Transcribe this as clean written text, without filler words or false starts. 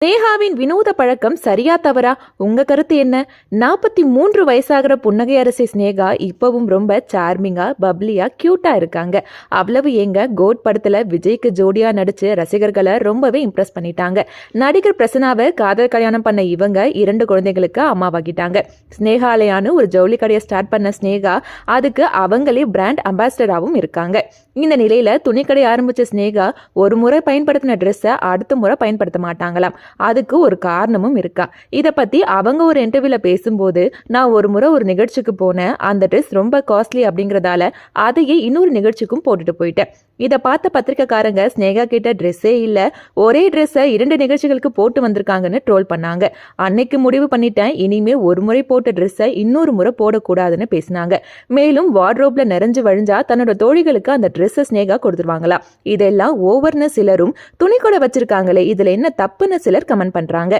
நேஹாவின் வினோத பழக்கம் சரியா தவறா? உங்க கருத்து என்ன? 43 வயசாகிற புன்னகை அரசி ஸ்னேகா இப்பவும் ரொம்ப சார்மிங்கா, பப்ளியா, கியூட்டா இருக்காங்க. அவ்வளவு ஏங்க, கோட் படத்துல விஜய்க்கு ஜோடியா நடிச்சு ரசிகர்களை ரொம்பவே இம்ப்ரெஸ் பண்ணிட்டாங்க. நடிகர் பிரசன்னாவை காதல் கல்யாணம் பண்ண இவங்க 2 குழந்தைகளுக்கு அம்மாவாகிட்டாங்க. ஸ்னேகாலயான்னு ஒரு ஜவுளி கடையை ஸ்டார்ட் பண்ண ஸ்னேகா அதுக்கு அவங்களே பிராண்ட் அம்பாசிடராகவும் இருக்காங்க. இந்த நிலையில துணிக்கடை ஆரம்பிச்ச ஸ்னேகா ஒரு முறை பயன்படுத்தின ட்ரெஸ்ஸை அடுத்த முறை பயன்படுத்த மாட்டாங்களாம். அதுக்கு ஒரு காரணமும் இருக்கா. இதை பத்தி அவங்க ஒரு இன்டர்வியூல பேசும்போது, நான் ஒரு முறை ஒரு நிகழ்ச்சிக்கு போனேன், அந்த ட்ரெஸ் ரொம்ப காஸ்ட்லி அப்படிங்கறதால அதையே இன்னொரு நிகழ்ச்சிக்கும் போட்டுட்டு போயிட்டேன். இதை பார்த்த பத்திரிக்கைக்காரங்க ஸ்னேகா கிட்ட ட்ரெஸ்ஸே இல்ல, ஒரே ட்ரெஸ்ஸை 2 நிகழ்ச்சிகளுக்கு போட்டு வந்திருக்காங்கன்னு ட்ரோல் பண்ணாங்க. அன்னைக்கு முடிவு பண்ணிட்டேன், இனிமே ஒரு முறை போட்ட ட்ரெஸ்ஸை இன்னொரு முறை போடக்கூடாதுன்னு பேசினாங்க. மேலும் வார்ட்ரோப்ல நிறைஞ்சு வழிஞ்சா தன்னோட தோழிகளுக்கு அந்த ட்ரெஸ்ஸை ஸ்னேகா கொடுத்துருவாங்களா. இதெல்லாம் ஓவர்னு சிலரும், துணிக்கூட வச்சிருக்காங்களே இதுல என்ன தப்புன்னு சிலர் கமெண்ட் பண்றாங்க.